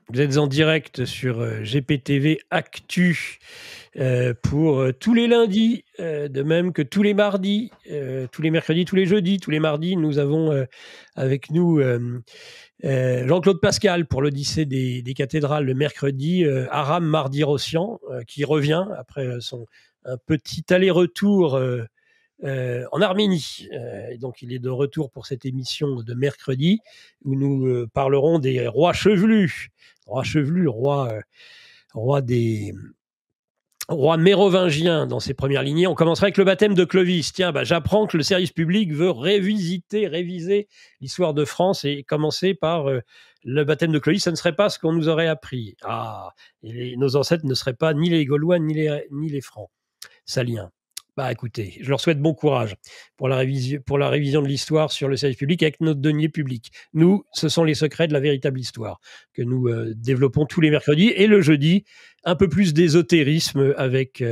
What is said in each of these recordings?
Vous êtes en direct sur GPTV Actu pour tous les lundis, de même que tous les mardis, tous les mercredis, tous les jeudis, tous les mardis. Nous avons avec nous Jean-Claude Pascal pour l'Odyssée des cathédrales le mercredi, Aram Mardi-Rossian qui revient après un petit aller-retour en Arménie. Et donc, il est de retour pour cette émission de mercredi où nous parlerons des rois chevelus. Roi chevelu, roi des roi mérovingien dans ses premières lignées. On commencerait avec le baptême de Clovis. Tiens, j'apprends que le service public veut réviser l'histoire de France et commencer par le baptême de Clovis. Ça ne serait pas ce qu'on nous aurait appris. Ah, nos ancêtres ne seraient pas ni les Gaulois ni les Francs saliens. Écoutez, je leur souhaite bon courage pour la révision de l'histoire sur le service public avec notre denier public. Nous, ce sont les secrets de la véritable histoire que nous développons tous les mercredis et le jeudi, un peu plus d'ésotérisme avec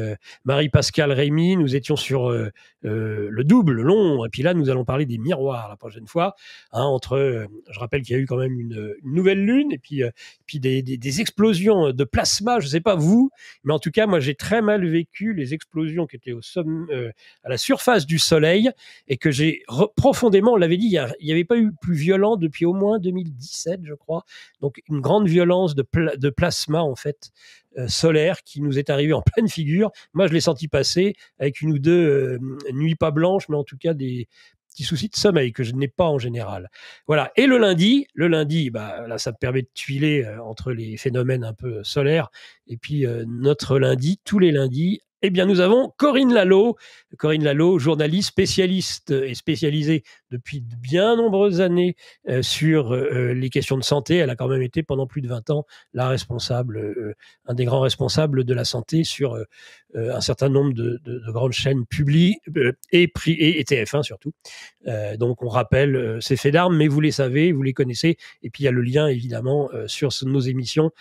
Marie-Pascale Rémy. Nous étions sur le double, long, et puis là, nous allons parler des miroirs la prochaine fois. Je rappelle qu'il y a eu quand même une nouvelle lune et puis des explosions de plasma. Je ne sais pas vous, mais en tout cas, moi, j'ai très mal vécu les explosions qui étaient à la surface du Soleil et que j'ai profondément, on l'avait dit, il n'y avait pas eu plus violent depuis au moins 2017, je crois. Donc, une grande violence de plasma, en fait, solaire qui nous est arrivée en pleine figure. Moi, je l'ai senti passer avec une ou deux nuits pas blanches, mais en tout cas des petits soucis de sommeil que je n'ai pas en général. Voilà. Et le lundi, là, ça me permet de tuiler entre les phénomènes un peu solaires. Et puis, notre lundi, tous les lundis, eh bien, nous avons Corinne Lalo, journaliste spécialiste et spécialisée depuis de bien nombreuses années sur les questions de santé. Elle a quand même été pendant plus de 20 ans la responsable, un des grands responsables de la santé sur un certain nombre de grandes chaînes publiques et TF1 surtout. Donc, on rappelle ces faits d'armes, mais vous les savez, vous les connaissez. Et puis, il y a le lien, évidemment, sur nos émissions.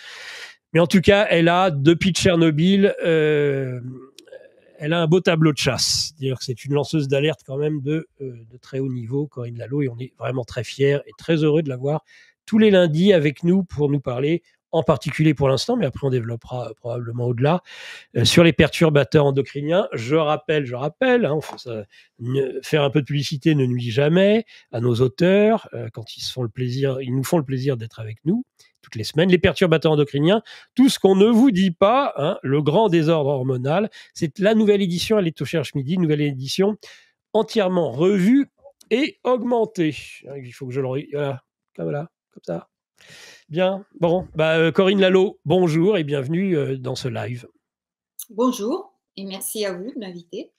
Mais en tout cas, elle a, depuis Tchernobyl, elle a un beau tableau de chasse. C'est-à-dire que c'est une lanceuse d'alerte quand même de très haut niveau, Corinne Lalo, et on est vraiment très fiers et très heureux de la voir tous les lundis avec nous pour nous parler, en particulier pour l'instant, mais après on développera probablement au-delà, sur les perturbateurs endocriniens. Je rappelle, faire un peu de publicité ne nuit jamais à nos auteurs quand ils nous font le plaisir d'être avec nous toutes les semaines. Les perturbateurs endocriniens, tout ce qu'on ne vous dit pas, le grand désordre hormonal, c'est la nouvelle édition, elle est au Cherche Midi, nouvelle édition entièrement revue et augmentée. Il faut que je le voilà, comme ça. Bien, bon, Corinne Lalo, bonjour et bienvenue dans ce live. Bonjour et merci à vous de m'inviter.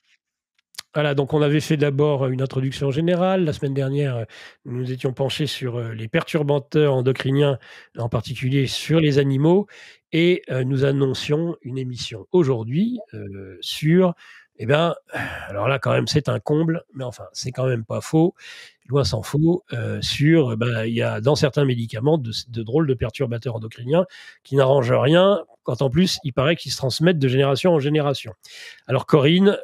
Voilà, donc on avait fait d'abord une introduction générale. La semaine dernière, nous nous étions penchés sur les perturbateurs endocriniens, en particulier sur les animaux, et nous annoncions une émission aujourd'hui sur, alors là quand même c'est un comble, mais enfin c'est quand même pas faux, loin s'en faut, il y a dans certains médicaments de drôles de perturbateurs endocriniens qui n'arrangent rien, quand en plus il paraît qu'ils se transmettent de génération en génération. Alors Corinne,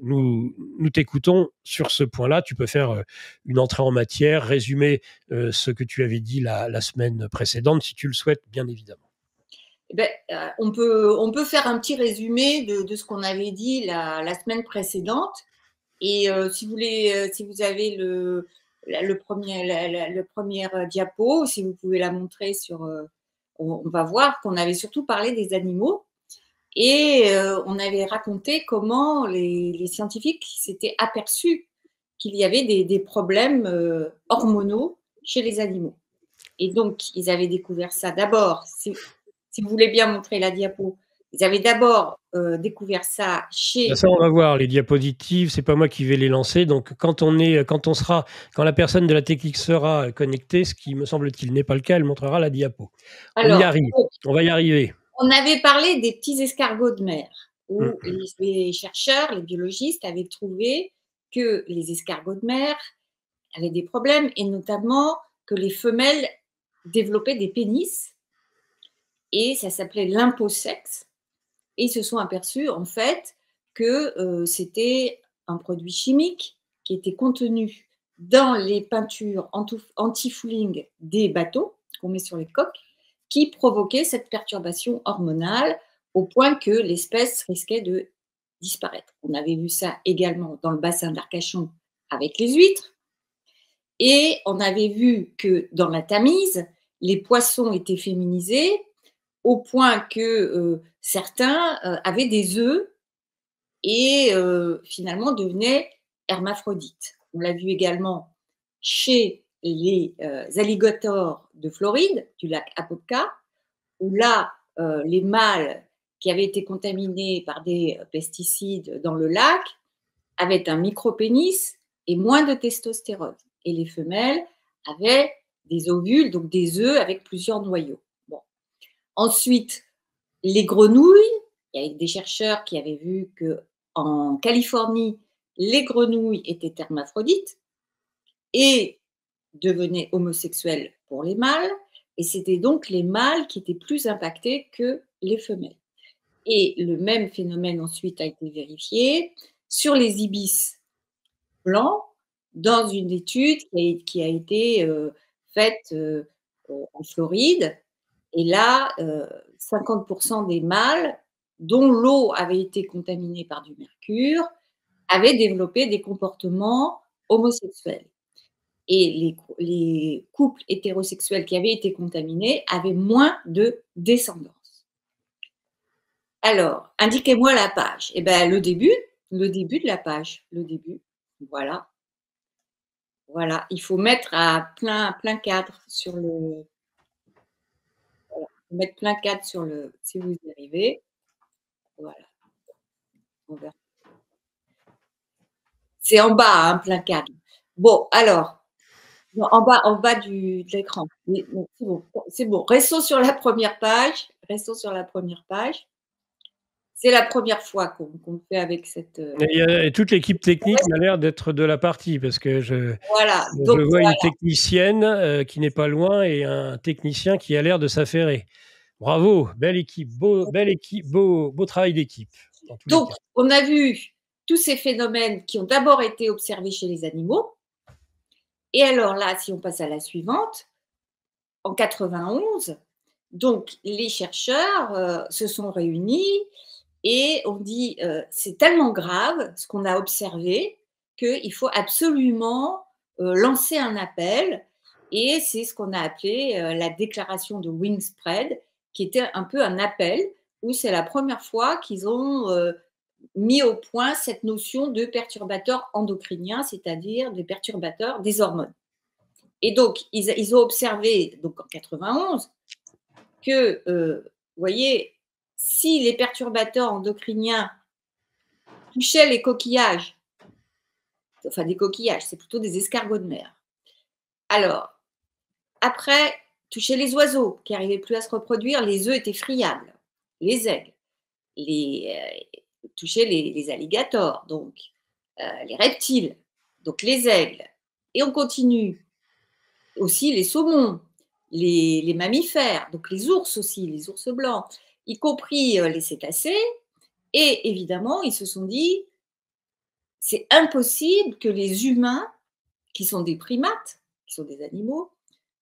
nous t'écoutons sur ce point-là. Tu peux faire une entrée en matière, résumer ce que tu avais dit la semaine précédente, si tu le souhaites, bien évidemment. On peut faire un petit résumé de ce qu'on avait dit la semaine précédente. Et si vous avez le premier diapo, si vous pouvez la montrer on va voir qu'on avait surtout parlé des animaux. Et on avait raconté comment les scientifiques s'étaient aperçus qu'il y avait des problèmes hormonaux chez les animaux. Et donc, ils avaient découvert ça d'abord, si vous voulez bien montrer la diapo, ils avaient d'abord découvert ça chez... Ça, on va voir les diapositives, c'est pas moi qui vais les lancer. Donc, quand la personne de la technique sera connectée, ce qui me semble-t-il n'est pas le cas, elle montrera la diapo. On y arrive, on va y arriver. On avait parlé des petits escargots de mer, où les chercheurs, les biologistes avaient trouvé que les escargots de mer avaient des problèmes, et notamment que les femelles développaient des pénis, et ça s'appelait l'imposexe. Et ils se sont aperçus, en fait, que c'était un produit chimique qui était contenu dans les peintures anti-fouling des bateaux qu'on met sur les coques, qui provoquait cette perturbation hormonale au point que l'espèce risquait de disparaître. On avait vu ça également dans le bassin d'Arcachon avec les huîtres. Et on avait vu que dans la Tamise, les poissons étaient féminisés au point que certains avaient des œufs et finalement devenaient hermaphrodites. On l'a vu également chez les alligators de Floride, du lac Apopka, où là, les mâles qui avaient été contaminés par des pesticides dans le lac avaient un micropénis et moins de testostérone. Et les femelles avaient des ovules, donc des œufs avec plusieurs noyaux. Bon. Ensuite, les grenouilles, il y a des chercheurs qui avaient vu qu'en Californie, les grenouilles étaient hermaphrodites et devenaient homosexuels pour les mâles, et c'était donc les mâles qui étaient plus impactés que les femelles. Et le même phénomène ensuite a été vérifié sur les ibis blancs dans une étude qui a été faite en Floride. Et là, 50% des mâles dont l'eau avait été contaminée par du mercure avaient développé des comportements homosexuels. Et les couples hétérosexuels qui avaient été contaminés avaient moins de descendance. Alors, indiquez-moi la page. Eh bien, le début de la page, le début. Voilà. Voilà. Il faut mettre à plein cadre sur le. Voilà. Mettre plein cadre sur le. Si vous y arrivez. Voilà. C'est en bas, hein, plein cadre. Bon, alors. Non, en bas de l'écran. C'est bon. Restons sur la première page. C'est la première fois qu'on le fait avec cette. Et toute l'équipe technique a l'air d'être de la partie parce que je vois une technicienne qui n'est pas loin et un technicien qui a l'air de s'affairer. Bravo, belle équipe, beau travail d'équipe. Donc, on a vu tous ces phénomènes qui ont d'abord été observés chez les animaux. Et alors là, si on passe à la suivante, en 91, donc les chercheurs se sont réunis et on dit c'est tellement grave ce qu'on a observé qu'il faut absolument lancer un appel, et c'est ce qu'on a appelé la déclaration de Wingspread, qui était un peu un appel où c'est la première fois qu'ils ont mis au point cette notion de perturbateurs endocriniens, c'est-à-dire des perturbateurs des hormones. Et donc, ils ont observé donc en 91 que, vous voyez, si les perturbateurs endocriniens touchaient les coquillages, enfin des coquillages, c'est plutôt des escargots de mer. Alors, après, toucher les oiseaux qui n'arrivaient plus à se reproduire, les œufs étaient friables, les aigles, toucher les alligators, donc les reptiles, donc les aigles. Et on continue aussi les saumons, les mammifères, donc les ours aussi, les ours blancs, y compris les cétacés. Et évidemment, ils se sont dit, c'est impossible que les humains, qui sont des primates, qui sont des animaux,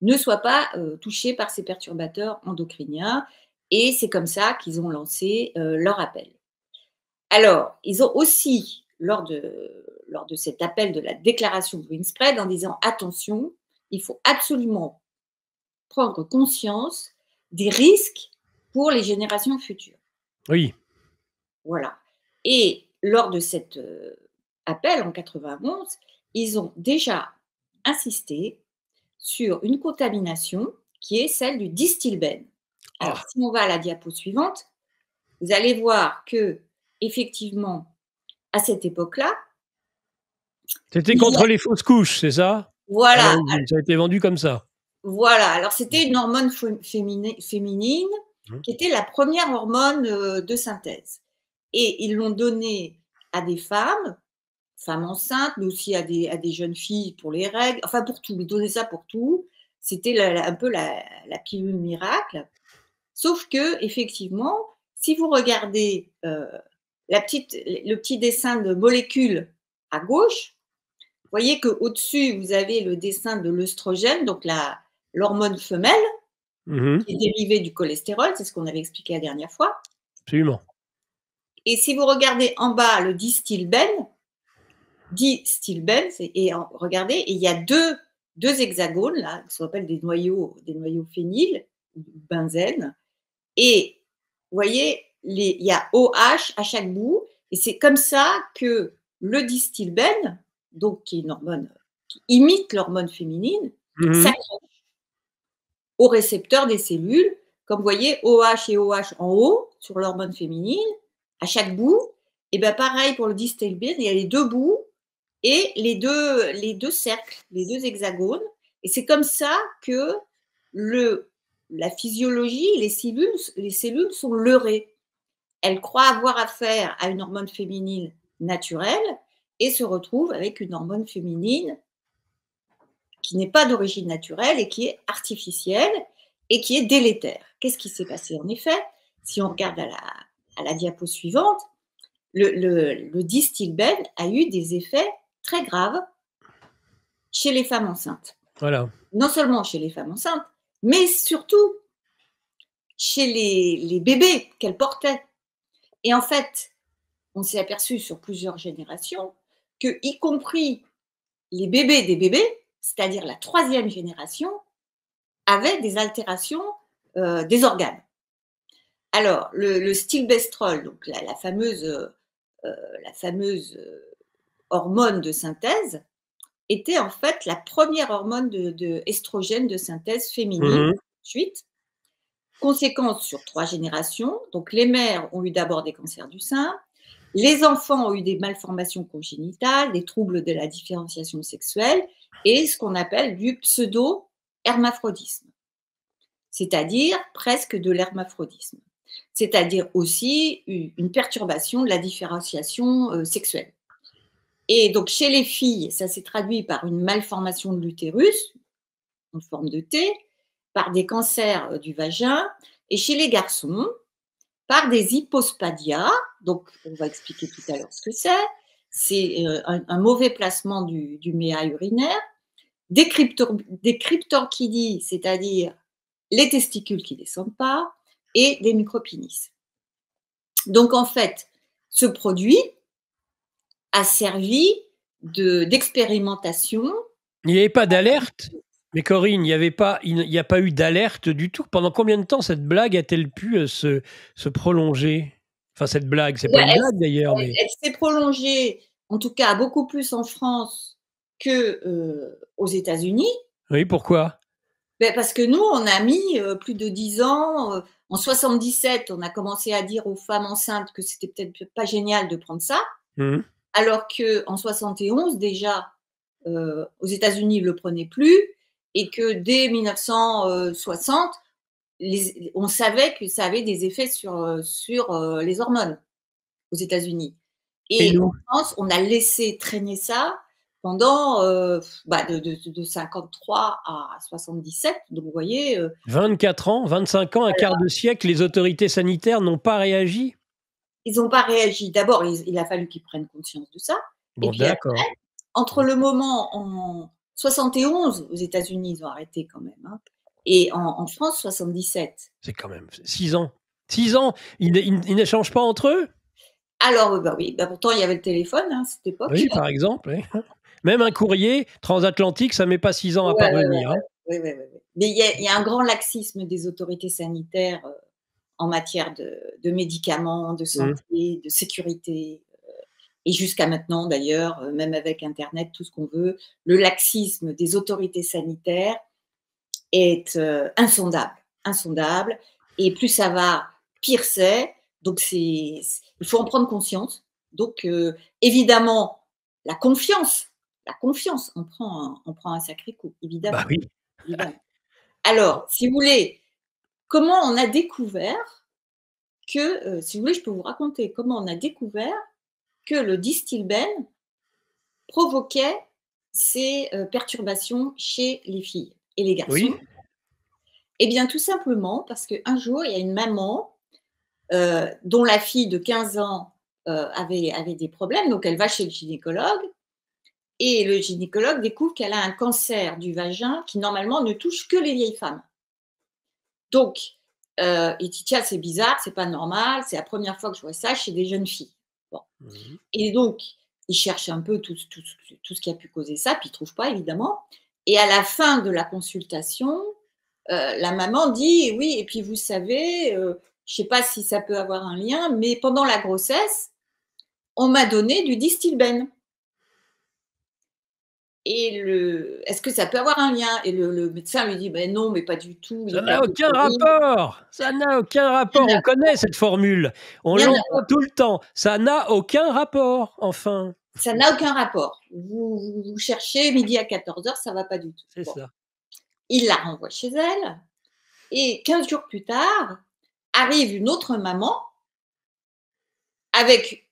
ne soient pas touchés par ces perturbateurs endocriniens. Et c'est comme ça qu'ils ont lancé leur appel. Alors, ils ont aussi, lors de cet appel de la déclaration de Wingspread, en disant attention, il faut absolument prendre conscience des risques pour les générations futures. Oui. Voilà. Et lors de cet appel en 91, ils ont déjà insisté sur une contamination qui est celle du distilbène. Alors, si on va à la diapo suivante, vous allez voir que, effectivement, à cette époque-là, c'était contre les fausses couches, c'est ça? Voilà. Ça a été vendu comme ça. Voilà. Alors, c'était une hormone féminine qui était la première hormone de synthèse. Et ils l'ont donnée à des femmes enceintes, mais aussi à des jeunes filles pour les règles, enfin pour tout. Ils donnaient ça pour tout. C'était un peu la pilule miracle. Sauf que, effectivement, si vous regardez le petit dessin de molécules à gauche, vous voyez qu'au-dessus, vous avez le dessin de l'œstrogène, donc l'hormone femelle, Mmh. qui est dérivé du cholestérol, c'est ce qu'on avait expliqué la dernière fois. Absolument. Et si vous regardez en bas le distilbène, regardez, et il y a deux hexagones là, qui s'appellent des noyaux phényl, benzène. Et vous voyez, il y a OH à chaque bout, et c'est comme ça que le distilbène, donc qui est une hormone qui imite l'hormone féminine, Mmh. s'accroche au récepteur des cellules. Comme vous voyez, OH et OH en haut sur l'hormone féminine, à chaque bout. Et bien pareil pour le distilbène, il y a les deux bouts et les deux cercles, les deux hexagones. Et c'est comme ça que la physiologie, les cellules sont leurrées. Elles croient avoir affaire à une hormone féminine naturelle et se retrouvent avec une hormone féminine qui n'est pas d'origine naturelle et qui est artificielle et qui est délétère. Qu'est-ce qui s'est passé? En effet, si on regarde à la diapo suivante, le distilbène a eu des effets très graves chez les femmes enceintes. Voilà. Non seulement chez les femmes enceintes, mais surtout chez les bébés qu'elles portaient. Et en fait, on s'est aperçu sur plusieurs générations que, y compris les bébés des bébés, c'est-à-dire la troisième génération, avaient des altérations des organes. Alors, le stilbestrol, donc la fameuse hormone de synthèse, était en fait la première hormone de estrogène de synthèse féminine. Mmh. Ensuite, conséquence sur 3 générations, donc les mères ont eu d'abord des cancers du sein, les enfants ont eu des malformations congénitales, des troubles de la différenciation sexuelle et ce qu'on appelle du pseudo-hermaphrodisme, c'est-à-dire presque de l'hermaphrodisme, c'est-à-dire aussi une perturbation de la différenciation sexuelle. Et donc chez les filles, ça s'est traduit par une malformation de l'utérus en forme de T, par des cancers du vagin, et chez les garçons, par des hypospadias. Donc, on va expliquer tout à l'heure ce que c'est. C'est un mauvais placement du méa urinaire, des cryptorchidis, c'est-à-dire les testicules qui ne descendent pas, et des micropénis. Donc, en fait, ce produit a servi d'expérimentation. Il n'y avait pas d'alerte? Mais Corinne, il n'y a pas eu d'alerte du tout? Pendant combien de temps cette blague a-t-elle pu, se prolonger? Enfin, cette blague, c'est pas une Elle, blague d'ailleurs, mais elle s'est prolongée, en tout cas beaucoup plus en France que aux États-Unis. oui, pourquoi? Ben, parce que nous, on a mis plus de 10 ans. En 77, on a commencé à dire aux femmes enceintes que c'était peut-être pas génial de prendre ça, Mmh. alors qu'en 71, déjà, aux États-Unis, ils ne le prenaient plus, et que dès 1960, on savait que ça avait des effets sur les hormones aux États-Unis. Et Et en nous? France, on a laissé traîner ça pendant de 53 à 77. Donc, vous voyez, 24 ans, 25 ans, un quart de siècle, les autorités sanitaires n'ont pas réagi? ils n'ont pas réagi. D'abord, il a fallu qu'ils prennent conscience de ça. Et Bon, puis d'accord. après, entre le moment en 71, aux États-Unis, ils ont arrêté quand même, hein, et en France, 77. C'est quand même 6 ans. 6 ans, ils n'échangent pas entre eux? Alors, bah oui, bah pourtant, il y avait le téléphone hein, à cette époque. Oui, par exemple, oui. Même un courrier transatlantique, ça met pas 6 ans à Ouais, ouais, ouais, parvenir, hein. ouais. Oui, oui, oui, oui. Mais il y a un grand laxisme des autorités sanitaires en matière de médicaments, de Mmh. santé, de sécurité, et jusqu'à maintenant d'ailleurs, même avec Internet, tout ce qu'on veut, le laxisme des autorités sanitaires est insondable, insondable. Et plus ça va, pire c'est. Donc il faut en prendre conscience. Donc évidemment, la confiance, on prend un sacré coup, Bah évidemment, oui. évidemment. Alors, si vous voulez, comment on a découvert que, si vous voulez, je peux vous raconter comment on a découvert que le distilbène provoquait ces perturbations chez les filles et les garçons. Oui, Eh bien, tout simplement parce qu'un jour, il y a une maman dont la fille de 15 ans avait des problèmes, donc elle va chez le gynécologue et le gynécologue découvre qu'elle a un cancer du vagin qui normalement ne touche que les vieilles femmes. Donc, il dit: «Tiens, c'est bizarre, c'est pas normal, c'est la première fois que je vois ça chez des jeunes filles». Bon, Mmh. et donc il cherche un peu tout ce qui a pu causer ça, puis il trouve pas évidemment, et à la fin de la consultation, la maman dit: «Oui, et puis vous savez, je sais pas si ça peut avoir un lien, mais pendant la grossesse, on m'a donné du Distilbène». Et le «Est-ce que ça peut avoir un lien?» Et le médecin lui dit: «Ben non, mais pas du tout, il Ça était n'a un peu aucun fébrile». rapport! Ça n'a aucun Rien rapport! à On connaît cette formule. On rien à voir. l'entend tout le temps. Ça n'a aucun rapport, enfin. Ça n'a aucun rapport. Vous cherchez midi à 14h, ça va pas du tout. C'est Bon, ça. il la renvoie chez elle et 15 jours plus tard, arrive une autre maman avec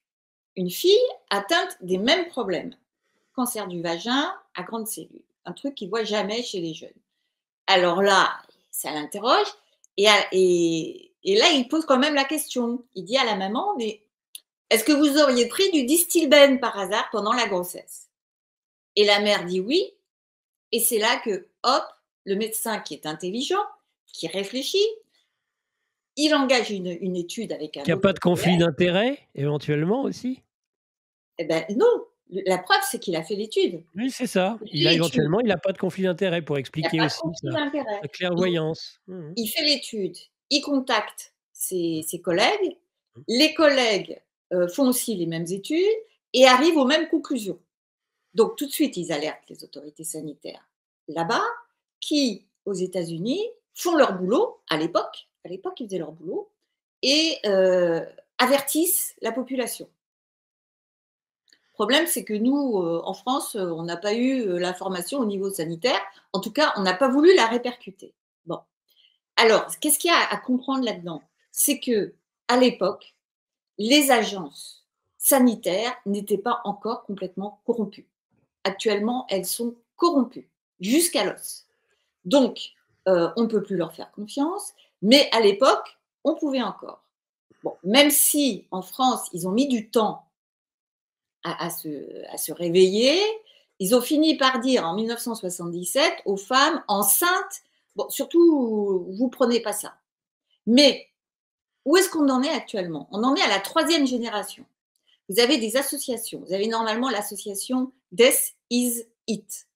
une fille atteinte des mêmes problèmes. Cancer du vagin à grande cellule, un truc qu'il voit jamais chez les jeunes. Alors là, ça l'interroge et là, il pose quand même la question. Il dit à la maman: «Mais est-ce que vous auriez pris du Distilbène par hasard pendant la grossesse?» Et la mère dit: «Oui». Et c'est là que, hop, le médecin qui est intelligent, qui réfléchit, il engage une étude avec Qu'il un y a autre pas de conflit collègue. d'intérêts, éventuellement aussi? Eh ben non, la preuve, c'est qu'il a fait l'étude. Oui, c'est ça. Il Il fait a l'étude, éventuellement, il a pas de conflit d'intérêts pour il n'y a expliquer pas de aussi conflit sa d'intérêt. sa Donc clairvoyance. Mmh mh. il fait l'étude, il contacte ses collègues, Mmh. les collègues, font aussi les mêmes études et arrivent aux mêmes conclusions. Donc tout de suite, ils alertent les autorités sanitaires là-bas, qui, aux États-Unis, font leur boulot à l'époque, ils faisaient leur boulot et avertissent la population. Le problème, c'est que nous, en France, on n'a pas eu, l'information au niveau sanitaire. En tout cas, on n'a pas voulu la répercuter. Bon. Alors, qu'est-ce qu'il y a à comprendre là-dedans? C'est qu'à l'époque, les agences sanitaires n'étaient pas encore complètement corrompues. Actuellement, elles sont corrompues jusqu'à l'os. Donc, on ne peut plus leur faire confiance, mais à l'époque, on pouvait encore. Bon, même si en France, ils ont mis du temps à se réveiller, ils ont fini par dire en 1977 aux femmes enceintes, bon, surtout, vous prenez pas ça. Mais où est-ce qu'on en est actuellement? On en est à la troisième génération. Vous avez des associations. Vous avez normalement l'association Death is It,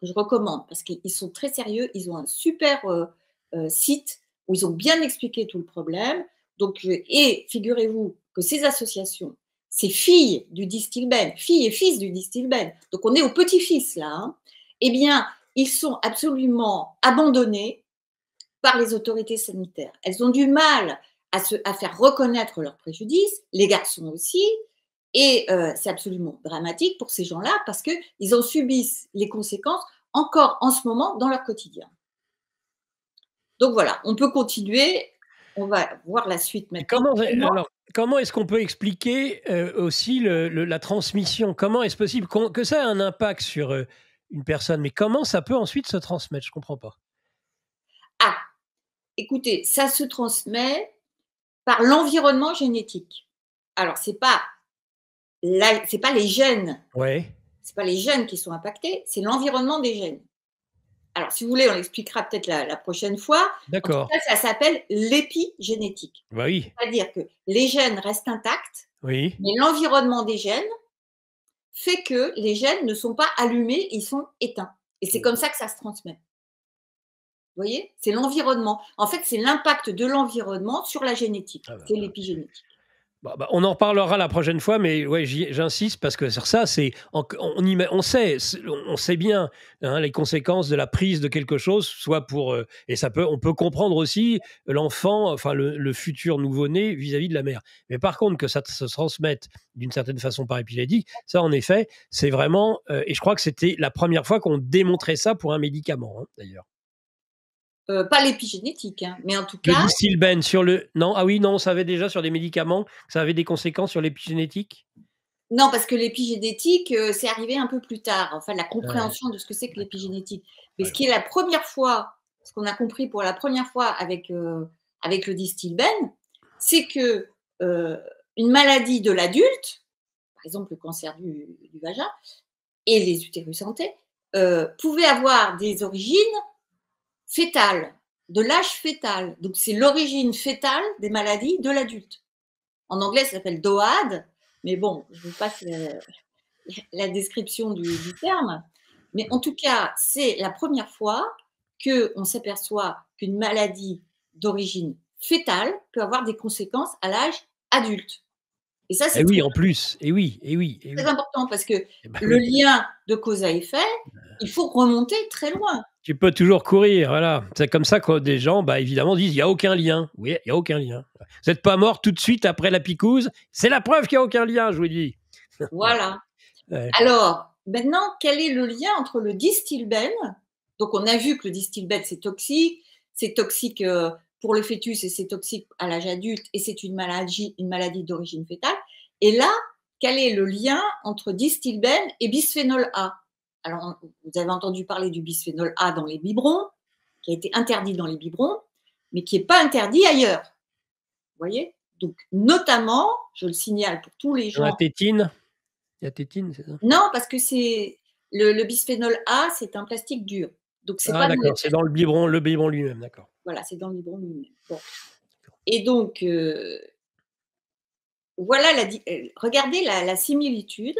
que je recommande parce qu'ils sont très sérieux. Ils ont un super site où ils ont bien expliqué tout le problème. Donc, et figurez-vous que ces associations, ces filles du Distilbène, filles et fils du Distilbène, donc on est au petit-fils là, hein, eh bien, ils sont absolument abandonnés par les autorités sanitaires. Elles ont du mal à faire reconnaître leurs préjudices, les garçons aussi, et c'est absolument dramatique pour ces gens-là parce qu'ils en subissent les conséquences encore en ce moment dans leur quotidien. Donc voilà, on peut continuer, on va voir la suite Et maintenant. comment Comment alors, comment est-ce qu'on peut expliquer, aussi la transmission? Comment est-ce possible que ça ait un impact sur, une personne? Mais comment ça peut ensuite se transmettre? Je comprends pas. Ah, écoutez, ça se transmet par l'environnement génétique. Alors c'est pas les gènes, Ouais, c'est pas les gènes qui sont impactés, c'est l'environnement des gènes. Alors, si vous voulez, on l'expliquera peut-être la prochaine fois. En tout d'accord. cas, ça s'appelle l'épigénétique. Bah, oui, C'est-à-dire que les gènes restent intacts, oui. mais l'environnement des gènes fait que les gènes ne sont pas allumés, ils sont éteints. Et c'est comme Mmh. ça que ça se transmet. Vous voyez? C'est l'environnement. En fait, c'est l'impact de l'environnement sur la génétique. Ah bah, C'est bah, l'épigénétique. bah, on en reparlera la prochaine fois, mais ouais, j'insiste parce que sur ça, c'est on sait bien, hein, les conséquences de la prise de quelque chose, soit pour, et on peut comprendre aussi l'enfant, enfin le futur nouveau-né vis-à-vis de la mère. Mais par contre que ça se transmette d'une certaine façon par épileptique, ça en effet, c'est vraiment, et je crois que c'était la première fois qu'on démontrait ça pour un médicament, hein, d'ailleurs. Pas l'épigénétique, hein, mais en tout Le cas, Distilbène sur le non, ah oui, non, on savait déjà sur des médicaments que ça avait des conséquences sur l'épigénétique? non, parce que l'épigénétique, c'est arrivé un peu plus tard, enfin la Ouais, compréhension de ce que c'est que d'accord. l'épigénétique. Mais Ouais, ce qui est la première fois, ce qu'on a compris pour la première fois avec le Distilbène, c'est que, heu, une maladie de l'adulte, par exemple le cancer du vagin et les utérus en T, pouvaient avoir des origines fétales. de l'âge fœtal. Donc, c'est l'origine fœtale des maladies de l'adulte. En anglais, ça s'appelle DOAD, mais bon, je vous passe la description du terme. Mais en tout cas, c'est la première fois qu'on s'aperçoit qu'une maladie d'origine fœtale peut avoir des conséquences à l'âge adulte. Et ça, Eh c'est oui, très, en plus. Eh oui, eh oui, eh très oui. important parce que Eh bah le oui. lien de cause à effet, il faut remonter très loin. Tu peux toujours courir, voilà. C'est comme ça que des gens, bah, évidemment, disent: «Il y a aucun lien». Oui, il y a aucun lien. Vous êtes pas mort tout de suite après la piquouse, c'est la preuve qu'il y a aucun lien, je vous dis. Ouais, Voilà. ouais. Alors, maintenant, quel est le lien entre le distilbène? Donc, on a vu que le distilbène, c'est toxique pour le fœtus et c'est toxique à l'âge adulte et c'est une maladie d'origine fœtale. Et là, quel est le lien entre distilbène et bisphénol A? Alors, vous avez entendu parler du bisphénol A dans les biberons, qui a été interdit dans les biberons, mais qui n'est pas interdit ailleurs. Vous voyez? Donc, notamment, je le signale pour tous les Dans la gens. tétine, la tétine, c'est ça? Non, parce que c'est le bisphénol A, c'est un plastique dur. Donc c'est Ah pas dans les d'accord, c'est dans le biberon lui-même, d'accord. voilà, c'est dans le biberon lui-même. Bon et donc voilà regardez la similitude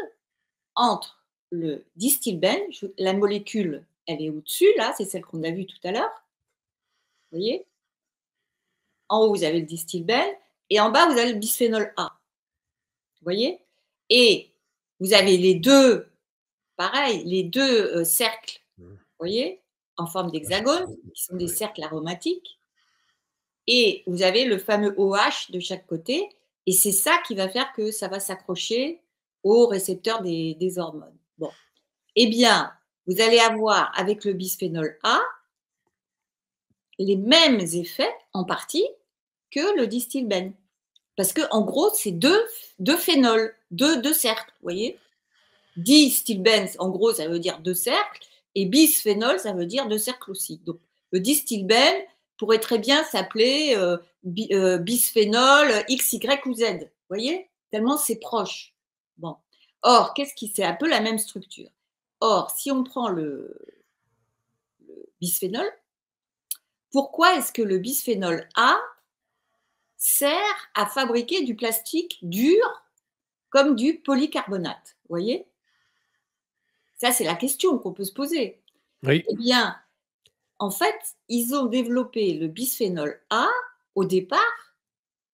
entre le distilbène, la molécule, elle est au-dessus là, c'est celle qu'on a vue tout à l'heure. Vous voyez? En haut, vous avez le distilbène et en bas, vous avez le bisphénol A. Vous voyez? Et vous avez les 2, pareil, les 2 cercles, Mmh. vous voyez? En forme d'hexagone, qui sont des Oui. cercles aromatiques. Et vous avez le fameux OH de chaque côté, et c'est ça qui va faire que ça va s'accrocher aux récepteurs des hormones. Bon, eh bien, vous allez avoir avec le bisphénol A les mêmes effets en partie que le distilbène. Parce que en gros, c'est deux phénols, deux cercles, vous voyez. Distilbène, en gros, ça veut dire 2 cercles, et bisphénol, ça veut dire 2 cercles aussi. Donc, le distilbène pourrait très bien s'appeler bisphénol X, Y ou Z. Vous voyez? Tellement c'est proche. Bon. Or, c'est un peu la même structure. Or, si on prend le bisphénol, pourquoi est-ce que le bisphénol A sert à fabriquer du plastique dur comme du polycarbonate? Vous voyez? Ça, c'est la question qu'on peut se poser. Oui, Eh bien, en fait, ils ont développé le bisphénol A au départ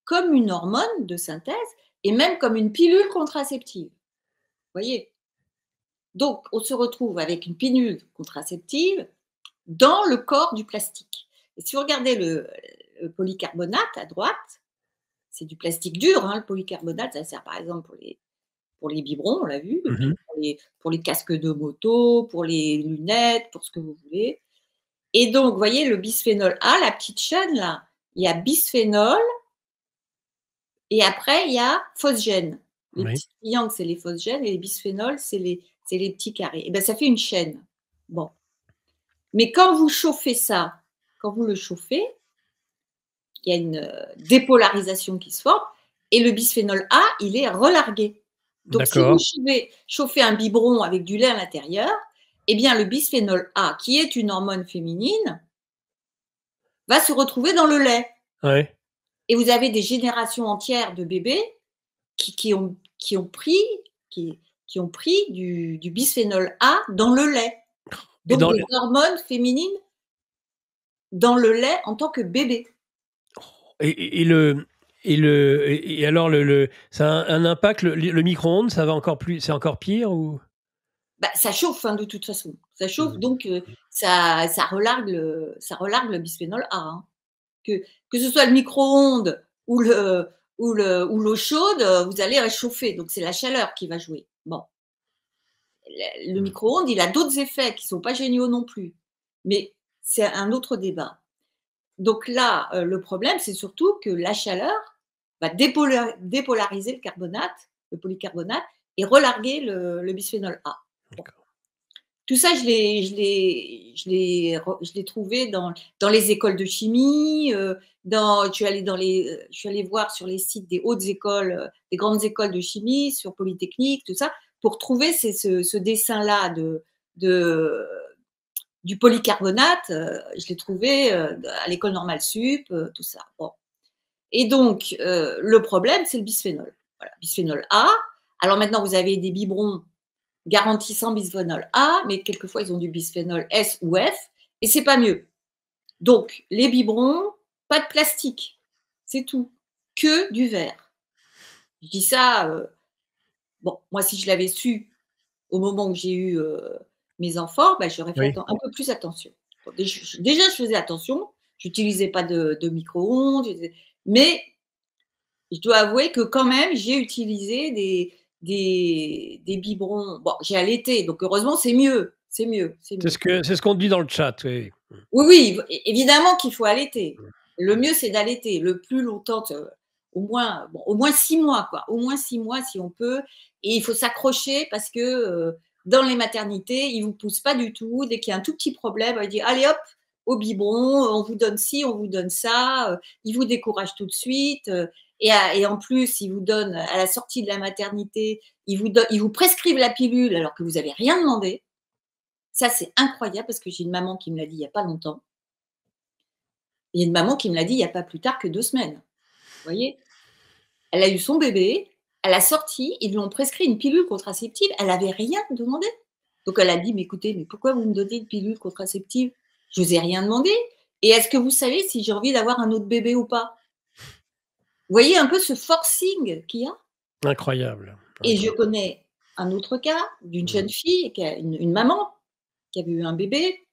comme une hormone de synthèse et même comme une pilule contraceptive. Vous voyez? Donc, on se retrouve avec une pilule contraceptive dans le corps du plastique. Et si vous regardez le polycarbonate à droite, c'est du plastique dur, hein, le polycarbonate, ça sert par exemple pour les biberons, on l'a vu, et mmh puis pour les casques de moto, pour les lunettes, pour ce que vous voulez. Et donc, vous voyez, le bisphénol A, la petite chaîne là, il y a bisphénol et après, il y a phosgène. Les oui. petits triangles, c'est les phosgènes et les bisphénols, c'est les petits carrés. Et bien, ça fait une chaîne. Bon. Mais quand vous chauffez ça, quand vous le chauffez, il y a une dépolarisation qui se forme et le bisphénol A, il est relargué. Donc, si vous D'accord. chauffez un biberon avec du lait à l'intérieur, eh bien, le bisphénol A, qui est une hormone féminine, va se retrouver dans le lait. Ouais. Et vous avez des générations entières de bébés qui ont pris, qui, qui ont pris du bisphénol A dans le lait. Et Donc dans des hormones féminines dans le lait en tant que bébé. et le et alors ça a un impact, le micro-ondes, ça va encore plus c'est encore pire ou? Bah, ça chauffe hein, de toute façon. Ça chauffe, Mmh. donc ça relargue le bisphénol A. Hein. Que ce soit le micro-ondes ou l'eau chaude, vous allez réchauffer. Donc c'est la chaleur qui va jouer. Bon. Le Mmh. micro-ondes, il a d'autres effets qui ne sont pas géniaux non plus. Mais c'est un autre débat. Donc là, le problème, c'est surtout que la chaleur va dépolariser le carbonate, le polycarbonate, et relarguer le bisphénol A. Bon. D'accord. Tout ça, je l'ai trouvé dans les écoles de chimie. Je suis allée voir sur les sites des hautes écoles, des grandes écoles de chimie, sur Polytechnique, tout ça, pour trouver ce dessin-là de du polycarbonate, je l'ai trouvé à l'école normale sup, tout ça. Bon. Et donc, le problème, c'est le bisphénol. Voilà, bisphénol A. Alors maintenant, vous avez des biberons garantissant bisphénol A, mais quelquefois, ils ont du bisphénol S ou F, et c'est pas mieux. Donc, les biberons, pas de plastique, c'est tout, que du verre. Je dis ça, bon, moi, si je l'avais su au moment où j'ai eu mes enfants, bah, j'aurais fait un peu plus attention. Bon, déjà, je faisais attention, j'utilisais pas de micro-ondes, mais je dois avouer que quand même, j'ai utilisé des biberons. Bon, j'ai allaité, donc heureusement, c'est mieux. C'est mieux. C'est ce qu'on dit dans le chat, oui. Oui, évidemment qu'il faut allaiter. Le mieux, c'est d'allaiter le plus longtemps, au moins 6 mois, quoi. Au moins 6 mois si on peut. Et il faut s'accrocher parce que dans les maternités, ils ne vous poussent pas du tout. Dès qu'il y a un tout petit problème, ils disent allez hop, au biberon, on vous donne ci, on vous donne ça. Ils vous découragent tout de suite. Et en plus, ils vous donnent, à la sortie de la maternité, ils vous prescrivent la pilule alors que vous n'avez rien demandé. Ça, c'est incroyable parce que j'ai une maman qui me l'a dit il n'y a pas longtemps. Il y a une maman qui me l'a dit il n'y a pas plus tard que 2 semaines. Vous voyez? Elle a eu son bébé, à la sortie, ils lui ont prescrit une pilule contraceptive, elle n'avait rien demandé. Donc elle a dit, mais écoutez, mais pourquoi vous me donnez une pilule contraceptive? Je ne vous ai rien demandé. Et est-ce que vous savez si j'ai envie d'avoir un autre bébé ou pas? Vous voyez un peu ce forcing qu'il y a? Incroyable. Et je connais un autre cas d'une jeune fille, qui a une maman qui avait eu un bébé.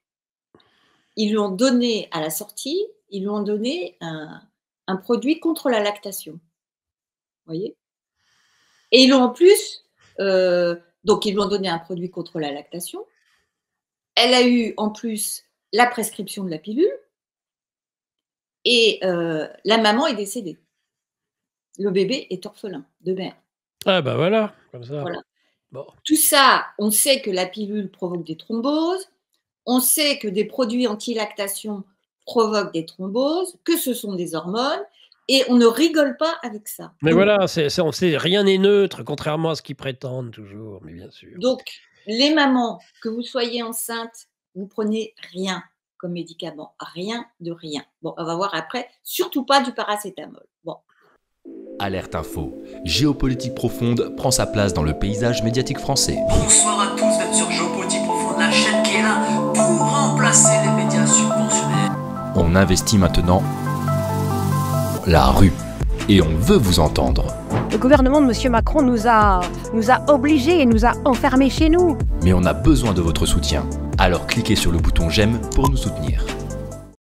Ils lui ont donné, à la sortie, ils lui ont donné un produit contre la lactation. Vous voyez? Et ils l'ont en plus, donc ils lui ont donné un produit contre la lactation. Elle a eu en plus la prescription de la pilule et la maman est décédée. Le bébé est orphelin de mère. Ah bah voilà, comme ça. Voilà. Bon. Tout ça, on sait que la pilule provoque des thromboses, on sait que des produits anti-lactation provoquent des thromboses, que ce sont des hormones, et on ne rigole pas avec ça. Mais donc, voilà, on sait, rien n'est neutre, contrairement à ce qu'ils prétendent toujours, mais bien sûr. Donc, les mamans, que vous soyez enceinte, vous prenez rien comme médicament, rien de rien. Bon, on va voir après, surtout pas du paracétamol. Bon. Alerte Info. Géopolitique profonde prend sa place dans le paysage médiatique français. Bonsoir à tous, vous êtes sur Géopolitique profonde, la chaîne qui est là pour remplacer les médias subventionnés. On investit maintenant la rue et on veut vous entendre. Le gouvernement de M. Macron nous a obligés et nous a enfermés chez nous. Mais on a besoin de votre soutien. Alors cliquez sur le bouton j'aime pour nous soutenir.